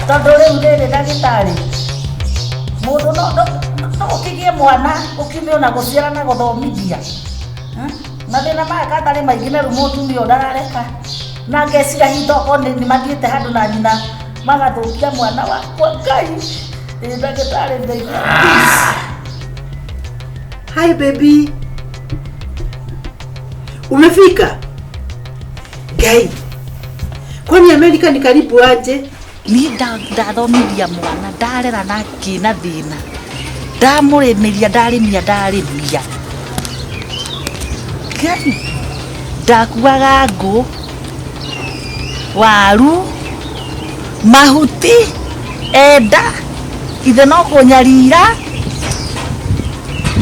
tondu riu ndiri ndagitari mundu no ukigie mwana ukimiona guciara na guthomithia mathina maya katari maingi na rumu tumio ndarareka na ngecira hitoko ni mathiite handu na nyina magathukia mwana wakwa Ngai ndagitari ndai. Hi baby, umefika? Ngai, kwani Amerika ni karibu aje? Ni ndathomithia mwana ndarera na kina thina ndamurimiria ndarimia Ngai ndakuaga ngũ waru mahuti enda ithe no kunyarira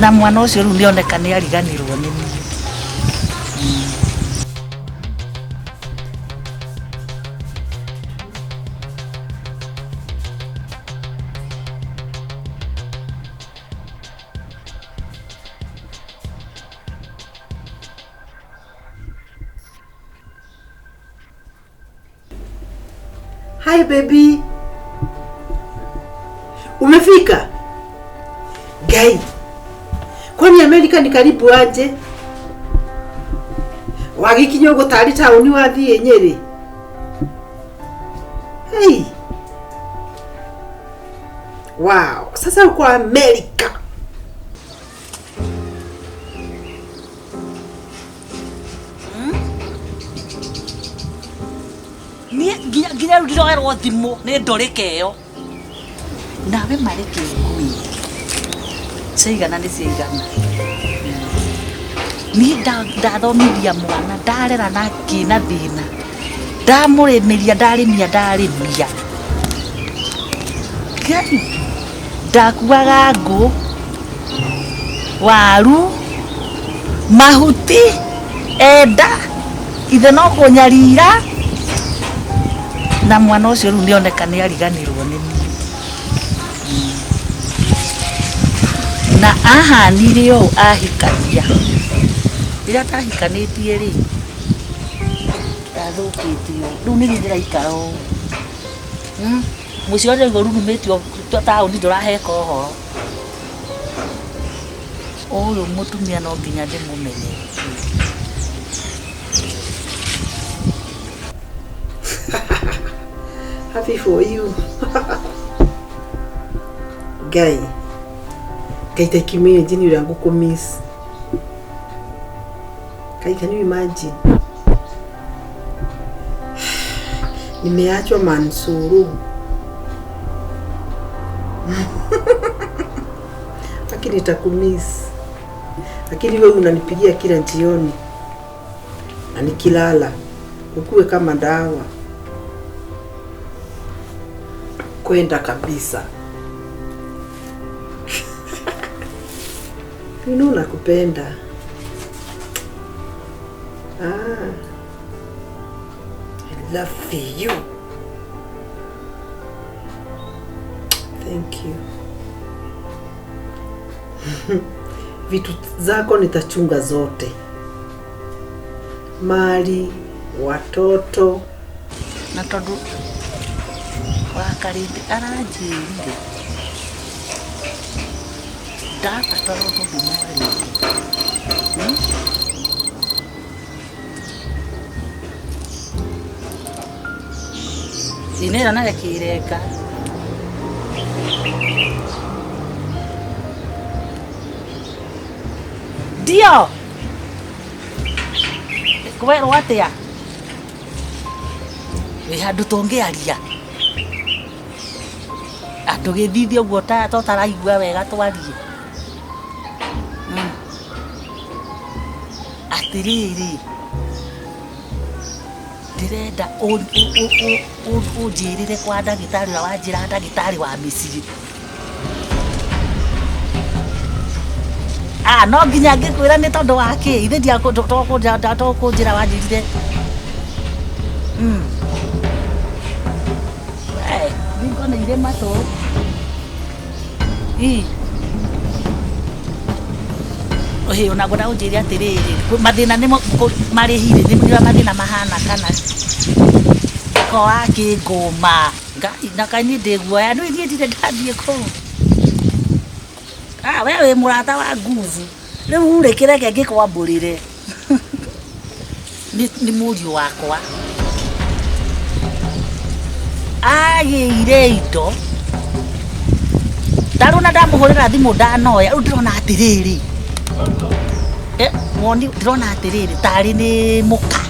na mwana ucio riu nioneka ni ariganirwo ni ni. Hi baby, umefika? Ngai, kwani Amerika ni karibu aje? Wagikinya gutari tauni wathie Nyeri? Hey, wow, sasa uko Amerika. Nginya ndiroerwo thimu ni ndorikeyo nawe mareke ngui ciigana ni ciigana ni ndathomithia mwana ndarera na kina thina ndamurimiria ndarimia Ngai ndakuaga ngũ waru mahuti enda ithe no kunyarira na mwana ucio riu nioneka ni ariganirwo ni ni na ahanire o ahikania ira tahikanitie ri ndathukitio riu ni ndiraikara o mucio ri rurumitio tauni nduraheka uhoro uyu mutumia no nginya ndimumenye. Happy for you. Guy, kaita kimene jini yangu kumiss. Kai, can you imagine? Nimeachwa Mansuru. Lakini nitakumiss. Lakini wewe unanipigia kila jioni. Na nikilala ukuwe kama dawa. Kwenda kabisa. Mimi nakupenda. I love you. Thank you. Vitu zako nitachunga zote. Mali, watoto na tondu wakarindi aranjirire ndabatara ũndũ mwari inera narekireka dio kwerwo atia we handu tongearia andu githithio guo ta taraigua wega twarie atiriri ndirenda unjirire kwa ndagitari na wanjira ndagitari wa mĩciĩ no nginya ngikwira ni tondu wa ki ithe ndia kunjira wanjirire Vyncke ni ile mato ohe unagoda unjiri atiriri mathina ni marihire ni mathina mahana kana ko akinguma ngai na kani ndiguoya no ithi ndire ndathie ko wewe murata wa nguvu riu rekireke ngikwamburire ni mũriũ wakwa agĩire indo ndarona ndamũhũrĩra thimũ ndanoya rĩu ndĩrona atĩrĩrĩ woni ndĩrona atĩrĩrĩ tarĩ nĩ mũka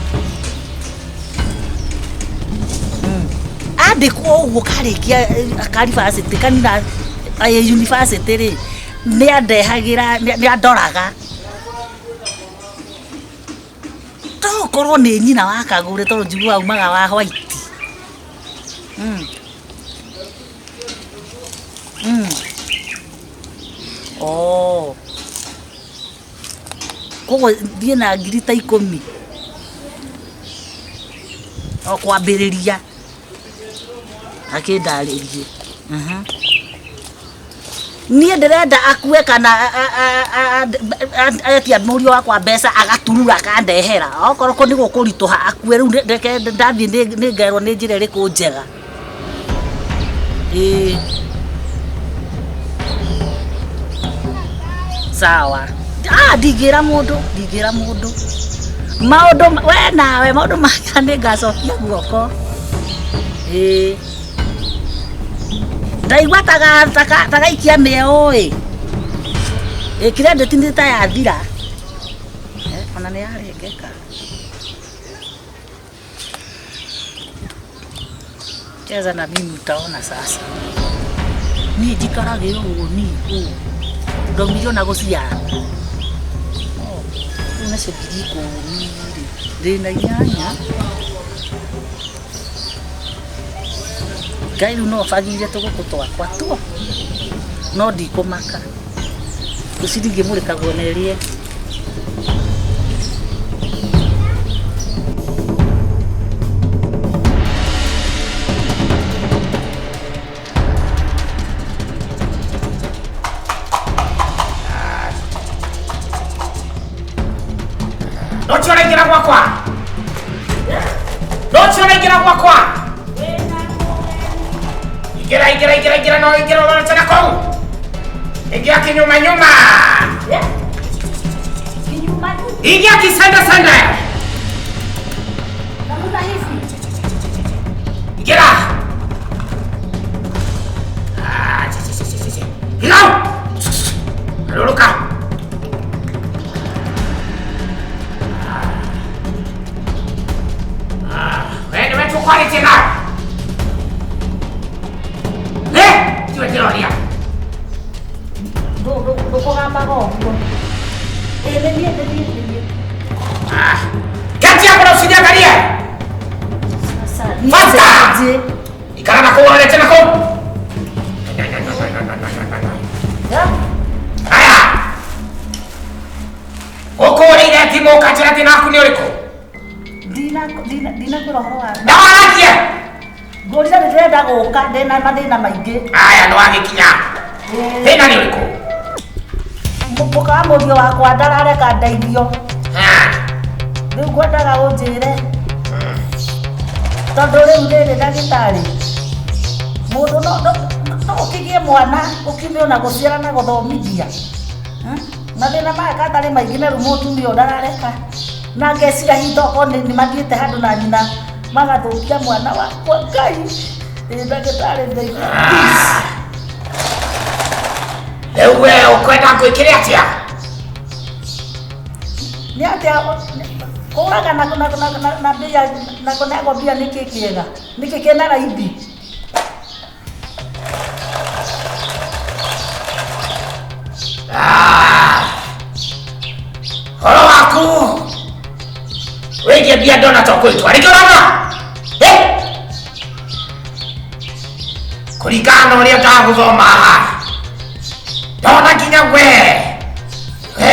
andĩkwo ũguo karĩkia karibacĩtĩ kanina yunibacĩtĩ rĩ nĩ andehagĩra nĩ andoraga tokorwo nĩ nyina wa Kagure tondũ njiguaga umaga wa white koguo thiĩ na ngiri ta 10 o kwambĩrĩria akĩndarĩrie niĩ ndĩrenda akue kana atia mũriũ wakwa mbeca agaturura akandehera okorwo ko nĩ gũkũritũha akue rĩu reke ndathiĩ nĩ ngerwo nĩ njĩra ĩrĩkũ njega sawa ndingĩra mũndũ maũndũ we nawe maũndũ maya nĩ ngacokia guoko ndaigua tagaikia mĩeo credit nĩ ta yathira ona nĩ yarengeka cheza na mimi utaona sasa niĩ njikaragĩra ũguo niĩ ndomire ona gũciara rĩu nacio ngiri 10 ndĩna 8 Ngai rĩu no bagire tũgũkũ twakwa tuo no ndikũmaka rũciũ ndingĩmũrĩkagwo na ĩrĩe Nochora gwakwa Igira no igira tena ko Igia kinyuma Igia kisanda Namuta hivi Igira Hilao Aluluka Quality now. Gloria. Do pagamos. Ganti apa sini kalian? Basta. Ikan aku ada cina kau. Ya. Ayah. Koko ini nanti mau kajian nanti aku ni orangku. Dina kurohroa. Dah lagi ya. Gorisa ndĩrenda gũka ndĩna mathĩna maingĩ. Aya no agĩkinya. Thĩna nĩ ũrĩkũ? Mũka wa mũriũ wakwa ndarareka ndeithio. Rĩu ngwendaga ũnjĩre. Tondũ rĩu rĩrĩ ndagĩtarĩ. Mũndũ no ũkĩgie mwana ũkime ona gũciara na gũthomithia. Mathĩna maya katarĩ maingĩ na rĩu mũtumia ndarareka. Na ngecira hitoko nĩ mathiĩte handũ na nyina. Magathukia mwana wakwa Ngai ndagĩtarĩ ndeithia rĩu we ũkwenda ngwĩkĩre atĩa nĩ atĩa kũraga na mbia na kũnegwo mbia nĩkĩ kĩega nĩkĩ kĩna raithi horo waku wĩgie mbia ndona tũkwĩtwa nĩkĩ ũrona kũringana na ũrĩa ndagũthoma haha ndona nginya we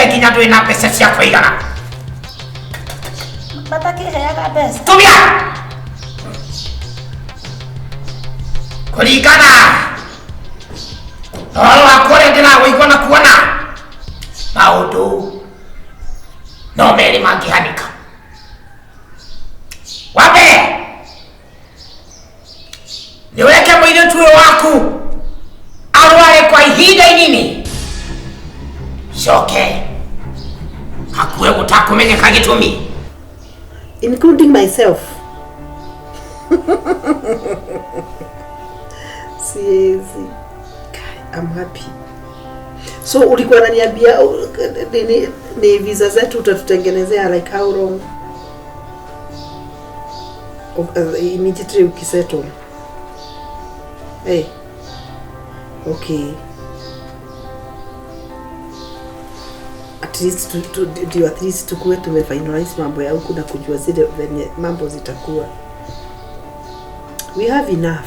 nginya ndũrĩ na mbeca cia kũigana matakĩheaga mbeca tumia kũringana na ũhoro wakwa ũrĩa ndĩragũigua na kuona maũndũ no merĩ mangĩhanĩka wa mbere Shoke. Hakuwe gutakumenyeka gitumi. Including myself. Siezi. I'm happy. So ulikuwa unaniambia ni visa zetu utatutengenezea like how long? Immediately ukisettle. Hey. Okay. At least tukuwe tumefinalize mambo ya huku na kujua zile venye mambo zitakuwa. We have enough.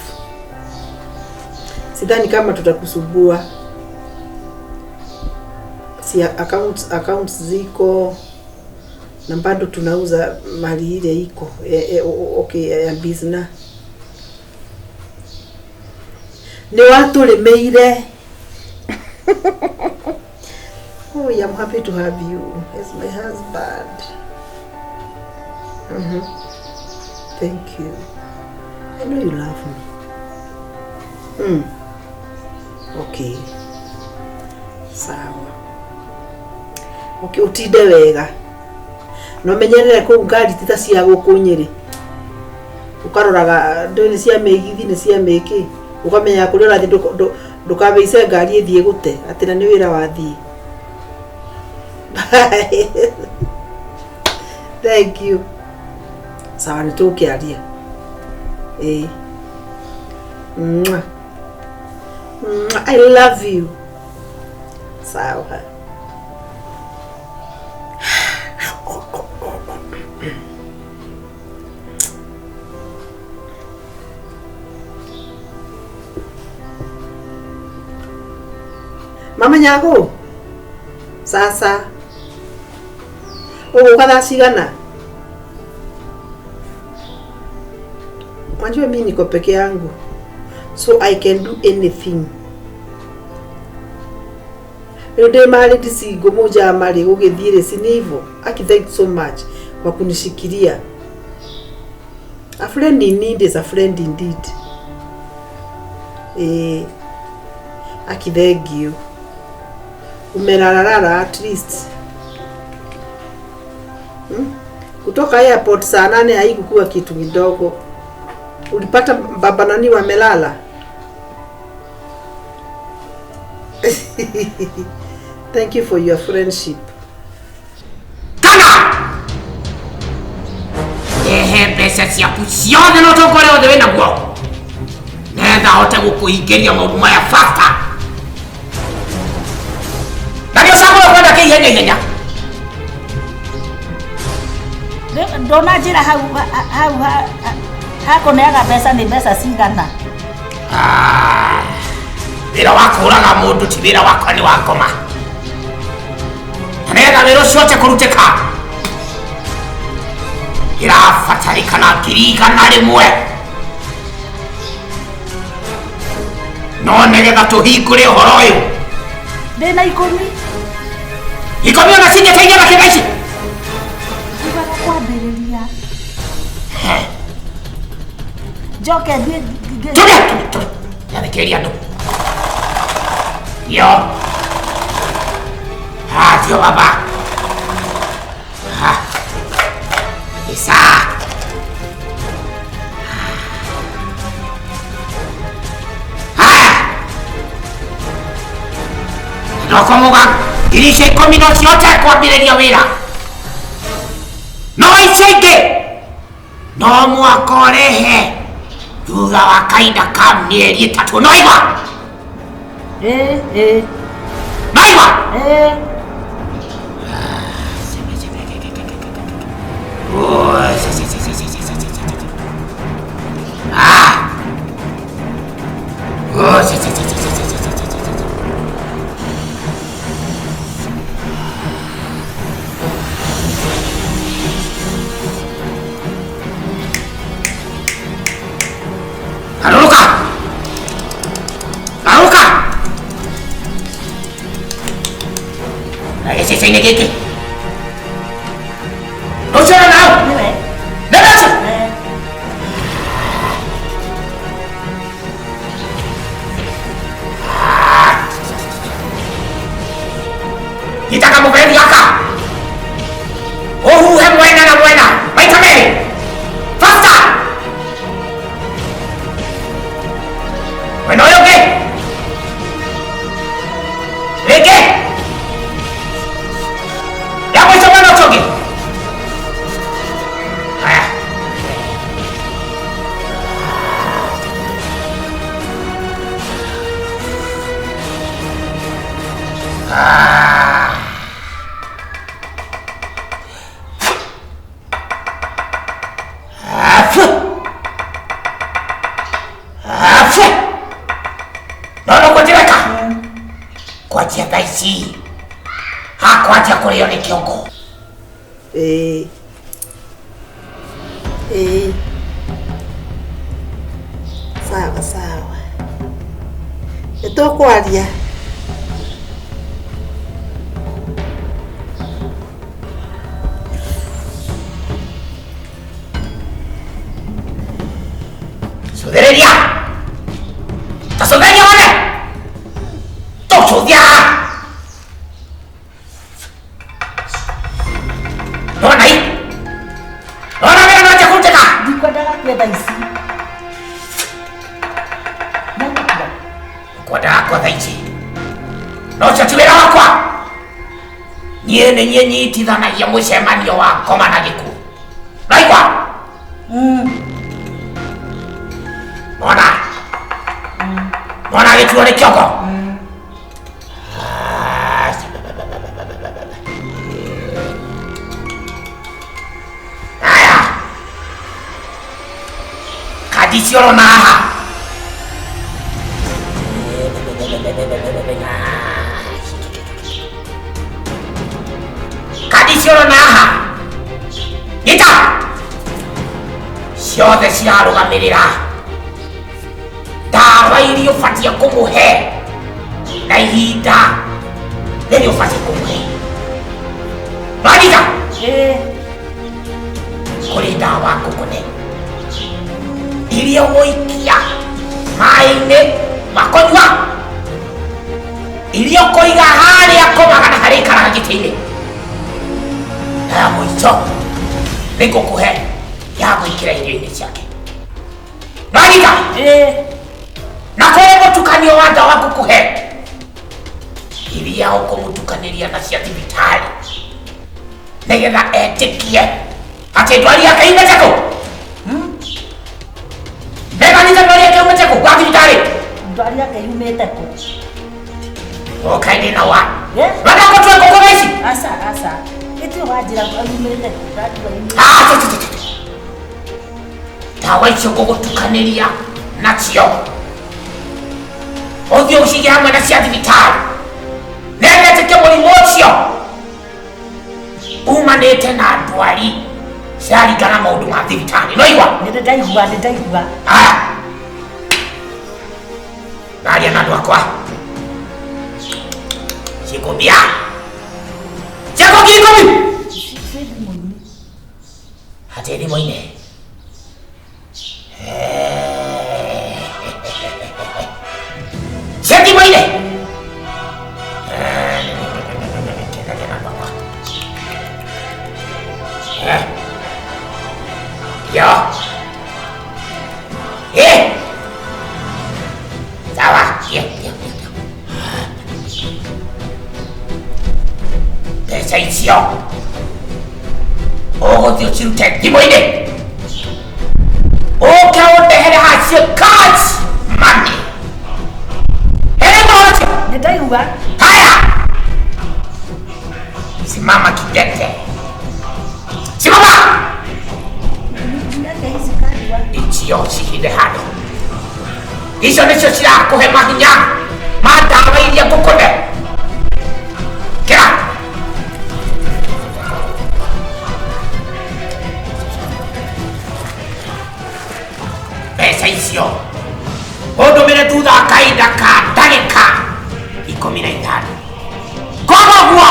Sidhani kama tutakusubua. Si accounts ziko na bado tunauza mali ile iko. Okay, ya business. Ni watu lemeire. Oh, I'm happy to have you as my husband. Thank you. I know you love me. Okay. Sawa. Okay, utinde wega. No menyerere ko ngari tita cia gukunyiri. Ukaroraga ndoni cia megithi ni cia meki. Ukamenya kuri urathi ndukabeice ngari ithie gute atina ni wira wathi. Bye. Thank you. Sawa nitukiaria. I love you. Sawa. Mama nyako. Sasa. Ukatha cigana? Unajua mimi niko peke yangu. So I can do anything. Ndio mali disigo moja mali ugethire sinivo. Aki thank so much kwa kunishikilia. A friend in need is a friend indeed. Aki thank you. Umerarara at least. Kutoka airport saa 8 haikuwa kitu kidogo. Ulipata baba nani wamelala? Thank you for your friendship. Kana! Pesa cia kucione no tokore othe wina guo. Netha hote gukuingiria maundu maya faster. Ndio sababu kwenda kihenya. Ndona njira hau hakuneaga mbeca ni mbeca cigana. Wira wakuraga mundu ti wira wakwa ni wakoma. Nega wira ucio kuruteka. Irafatarikana ngirigana rimwe. No nigetha tuhingure uhoro uyu. Ndina ikumi. Ikumi ona singeteithia na kibaici. Ibaga kwambiriria. Joke Tulia. Yarekeria ndo. Yo. Tio baba. Isa. Nokomuga. Irishe ikumi no ciote kwambiriria wira. No icenge. No mwakorehe. Thutha wa kainda ka mieri 3 noiva. Noiva. Sini gigi. Usah now. Dah. Kwatia taici. Hakwatia kurio ni kiongo. Sawa sawa. Etokwaria. Sudereria. Tasoderia wale. Tochodia. Nona hii. Nona mimi naja kuteka. Ndikwenda kwenda isi. Kwa thaici. No chatwira wakwa. Niene nyenyitithanagia mucemanio wa koma na giku. Naigwa. Mona. Mona gituo ni kiongo. Aya. Kadicioro naha. Kadicioro naha. Ita. Ciothe ciarugamirira. Dawa iria ubatie kumuhe na ihinda riria ubatie kumuhe. Marita. Kuri dawa ngukune iria uikia mai-ini makonywa iria ukoiga haria komaga na haria ikaraga giti-ini. Na ya muico nigukuhe ya gwikira irio-ini ciake. Marita. Na kore mutukanio wa dawa ngukuhe iria ukumutukaniria na cia thibitari nigetha etikie ati ndwari yake imecheko. Nega ni ndwari yake imecheko kwa thibitari. Ndwari yake imete ko. Okay na wa. Bana ko twa ko koici. Asa. Eti wajira kwa imete ko ndwari imete. Dawa icio ngugutukaniria na cio. Othio ucige hamwe na cia thibitari. Nendeteke mũrimũ ũcio umanĩte na ndwari ciaringana maũndũ ma thibitari. No igua? Nĩndaigua. Aya. Naria na andũ akwa. Cikũmbia. Cikũmbia ikũmi. Hatĩ thimũ-inĩ. Thimũ-inĩ. Yo. Sawa. Pesa icio ũgũthiĩ ũcirute thimũ-inĩ ũke ũndehere hacio cash money. Nĩndaigua. Haya. Simama kidete. Simama. Icio cihithe handũ. Icio nĩcio cirakũhe mahinya ma ndawa iria ngũkũhe. Kĩra. Mbeca icio ũndũmĩre thutha wa kahinda ka ndagĩka 15. Koguo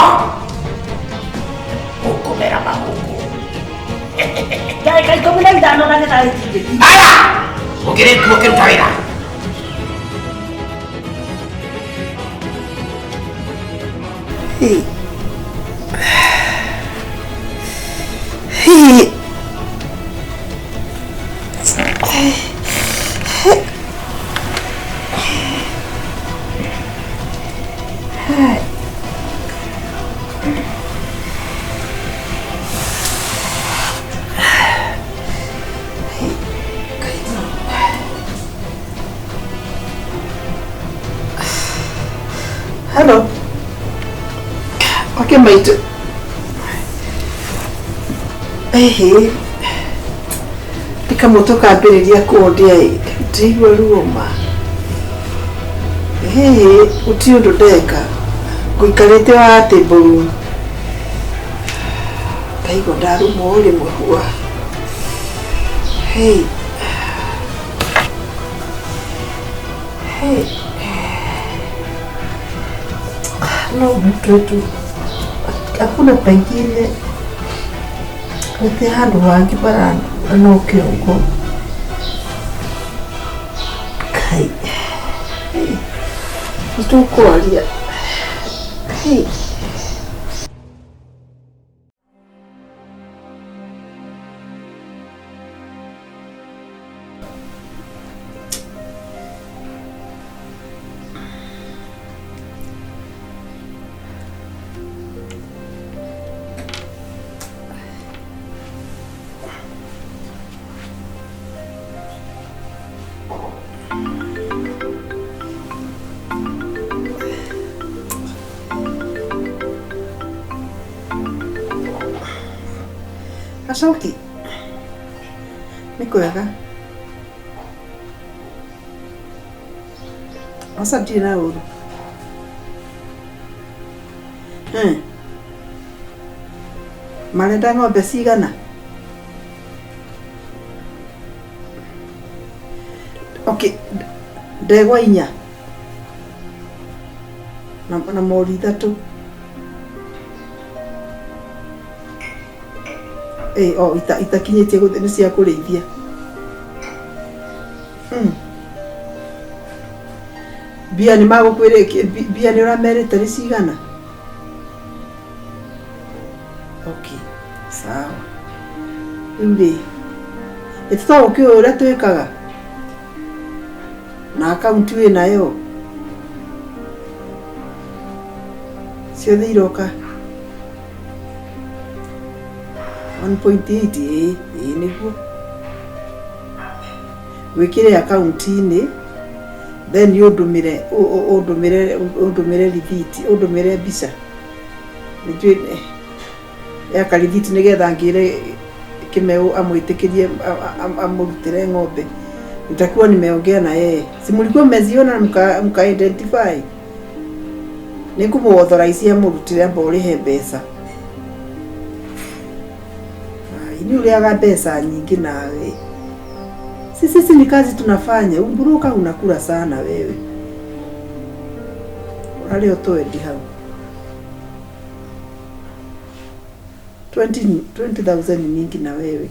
ũkũmera mahũngũ. Ndagĩka 15 na gĩtarĩkire. Aya! Ũngĩrĩkuo ũkĩruta wĩra. Hello. Okay, mate. Hey. Tika motoka ambĩrĩria kũndia ndigua ruoma. Hey, uti ũndũ ndeka. Kuikarete wa table. Kaigo daru mole mwa. Hey. Hey. No mtu. Hakuna pengine. Kote handu wangi barani. No kiongo. Kai. Hey. Nitukualia. Hey. Asauti. Niko yaga. Asa tina uru. Marenda ng'ombe cigana? Okay. Ndegwa 4. Na mori 3. Itakinyĩtie nĩ cia kũrĩithia. Bia nĩ magũkwĩrĩkia, bia nĩ ũramerĩte nĩ cigana? Okay, sawa. Rĩu rĩ, ĩtũtagũkĩũĩ ũrĩa twĩkaga na akaunti wĩnayo ciothe iroka 1.8 niguo wikire akaunti-inĩ, then ũndũmĩre receipt, ũndũmĩre mbica nĩjue ya karithiti nĩgetha ngĩre Kimeu amwĩtĩkĩrie amũrutĩre ng'ombe. Nitakuwa nimeongea na yeye, si mlikuwa mmeziona mka identify? Nikumauthorize amũrutĩre amba ũrĩhe mbeca. Ini uliaga pesa nyingi nawe. Sisi ni kazi tunafanya. Umburuka unakula sana wewe. Unali otoe di hao. 20,000 nyingi na wewe.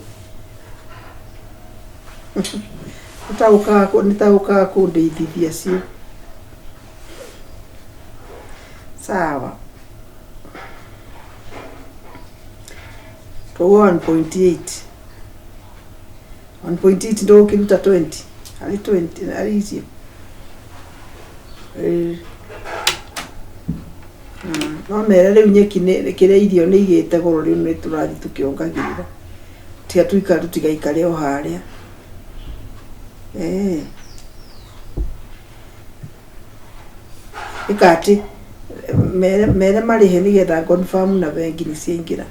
Nitaukaa kundeithia sio. Sawa. 1.8 ndo ukiruta 20 ali 20 ali hiyo no mere riu nyeki kire irio ni igite goro riu ni turathi tukiongagirira tia tuika tutigaikare o haria ikati mere marihe nigetha confirm na bengi ni ciingira.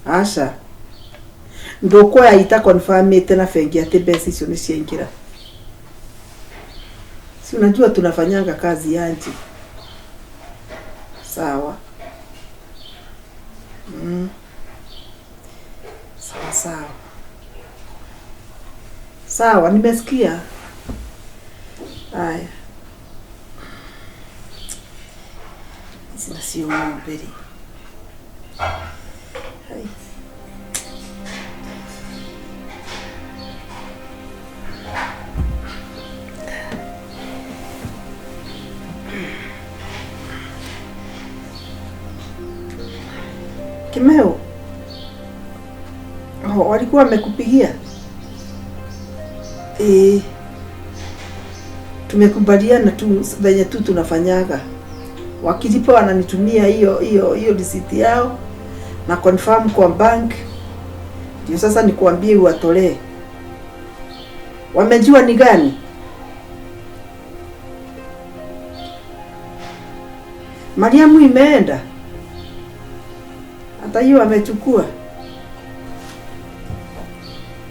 Asha ndokuoya ita confirmate na bengi ati mbeca icio ni ciaingira. Si unajua tunafanyanga kazi yanji. Sawa. Sawa. Sawa, nimesikia. Haya. Sina sio mbele. Hai. Kimeu. Walikuwa wamekupigia? Tumekubaliana tu venye tu tunafanyaga. Wakilipa wananitumia hiyo receipt yao na confirm kwa bank. Ndio sasa nikuambie uwatolee. Wamejua ni gani? Mariamu imeenda. Hata hiyo amechukua.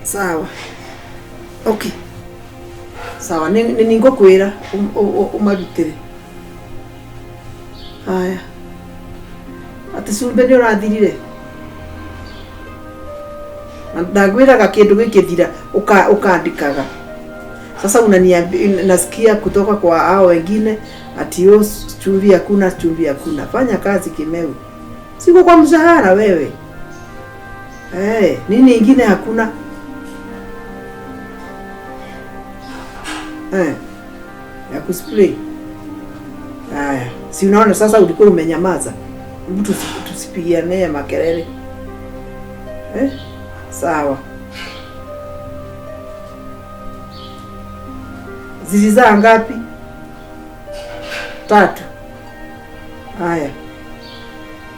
Sawa. Okay. Sawa, ni ngokwira umarutire. Haya. Ati cumbe ni urathirire. Ndagwiraga kindu gikithira ukandikaga. Sasa nasikia kutoka kwa hao wengine ati chumvi hakuna, chumvi hakuna. Fanya kazi Kimeu. Siko kwa mshahara wewe. Nini ingine hakuna? Ya kuspray. Haya, si unaona sasa ulikuwa umenyamaza. Mtu tusipigiane makelele. Sawa. Zilizaa ngapi? 3. Haya.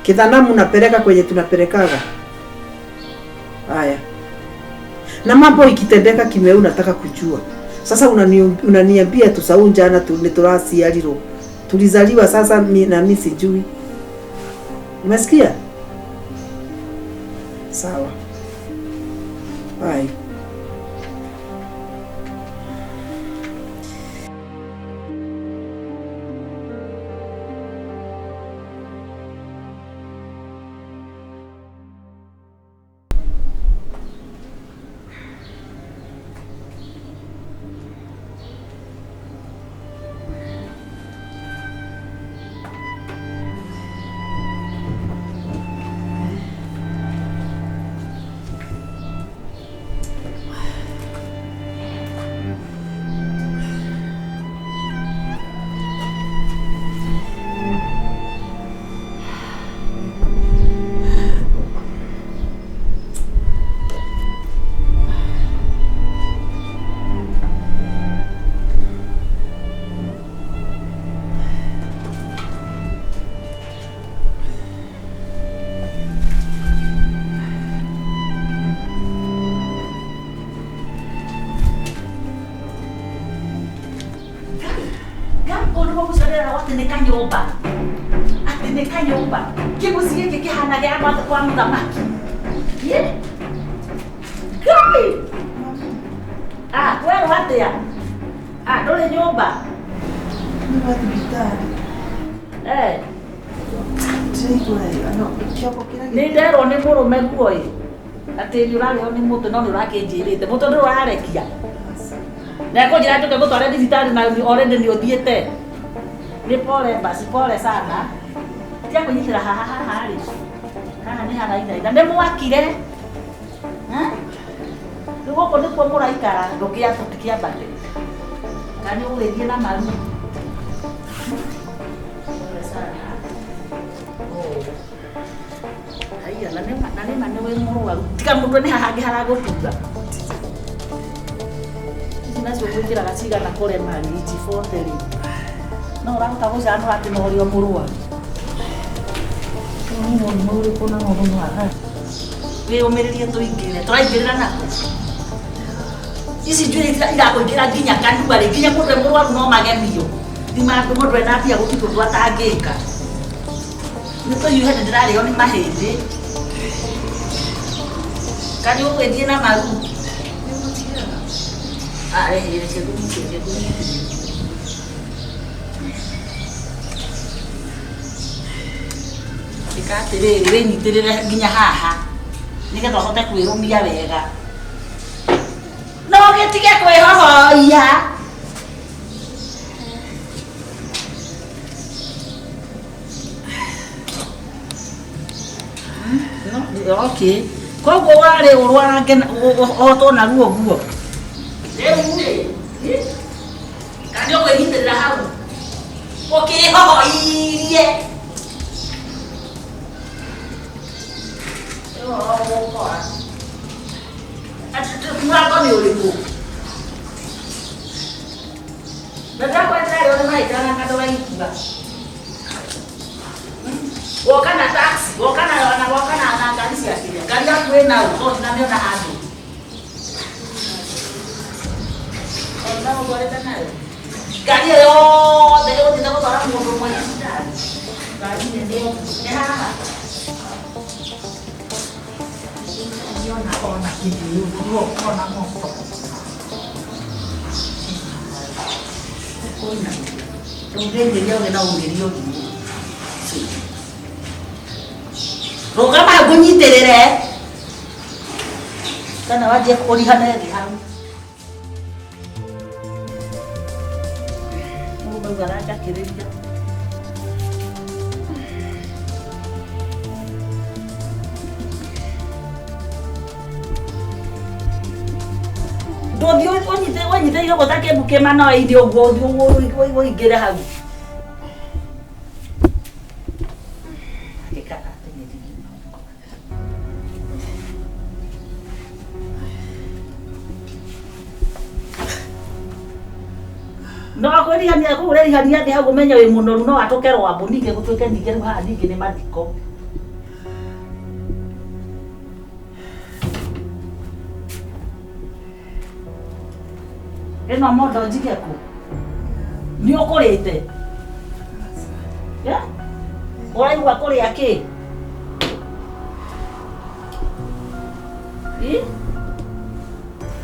Kidhanamu unapeleka kwenye tunapelekaga. Haya. Na mambo ikitendeka Kimeu nataka kujua. Sasa unaniambia tusau jana tulitolasialiro. Tulizaliwa sasa na mimi sijui. Umesikia? Sawa. Bye. Atineka nyumba. Kibusi giki kihana gya kwa muthamaki. Ye. Kai. Wewe watia. Ndole nyumba. Ni wathibitari. Ni ndero ni murume kuoi. Ati ni urareo ni mutu no ni urakinjirite. Mutu ndu urarekia. Na ko jira tuke gutware thibitari na already ni uthiete. Ni pole basi, pole sana. Tia kunyitira haha ri. Haha ni haraitha. Na mwakire. Ndugo ko ndiko muraikara ndukia tutikia bate. Kani urethie na maru. Pole sana. Haya, na nĩ we mũrwaru. Tiga mũndũ nĩ haha hangĩ haragũtuga. Ici nacio gwĩkĩraga cigana kũrema ici 40. No ũrahota gũcanũra atĩ no ũrĩ o mũrwaru. Nĩ mũrimũ ũrĩkũ na mũndũ haha. Wĩyũmĩrĩrie tũingĩre. Tũraingĩrĩra nakũ? Ici njuĩrĩ irakũingĩra nginya kanua rĩ. Nginya mũndũ mũrwaru no magemio. Ti mũndũ ena mbia gũtirĩ ũndũ atangĩka. Nĩ tũhiũ hĩndĩ ndĩrarĩo nĩ mahĩndĩ. Kani ũgwĩthiĩ na maru. Reke gũnyitĩrĩre. Ĩka atĩrĩrĩ, wĩnyitĩrĩre nginya haha nĩgetha ũhote kwĩrũmia wega. No gĩtige kwĩhohoia. Okay. Koguo warĩ ũrwarange otwo naruo guo. Rĩu rĩ. Kana ũkwĩnyitĩrĩra hau. Ũkĩhohoirie. Mũrango nĩ ũrĩkũ? Na ndakwetera rĩo nĩ maikara kando waikuga. Woka na taxi, woka na ngari cia kĩrĩa. Ngari yaku ĩna ũ, na mĩona handũ. Na ũtwarĩte nayo. Ngari ĩyo yothe ĩgũthiĩ gũtwara mũndũ ũmwe thibitarĩ. Ngari nĩ haha. Ona kĩndũ ona moko. Koina. Ungeria we na ungerio. Rogama gunyiterere. Kana waje kurihana ri hau. Mungu garaja kireja. Ndio wanyite hiyo gotake bukema na idio go igere hau. No akwiri hani akure hani ande hau menya we munoru no atokerwa abunige gutweke nige ha nige ni matiko. Eno modo njigeko. Ni okorete. Ya? Uraigua kuri aki?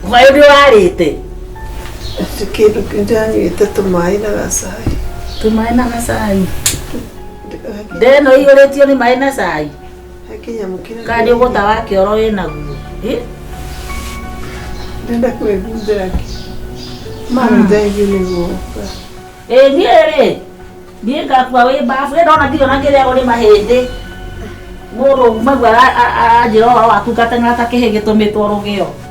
Vai ndio arite. Tukiru kinjanyuite tumai na gacai. Tumai na gacai. Ndeno igoretio ni mai na cai. Hakinya mukire. Kandi ugota wa kioro wina guo. Ndenda kwĩgumbĩra ki. Mami thengiũ nĩguo. Niĩ ngakua wĩ mbabu ndona ndirĩ ona ngĩrĩa ũrĩ mahĩndĩ. Mũrũ maigua anjĩra ũhoro waku ngateng'era ta kĩhĩ gĩtũmĩtwo rũgĩo.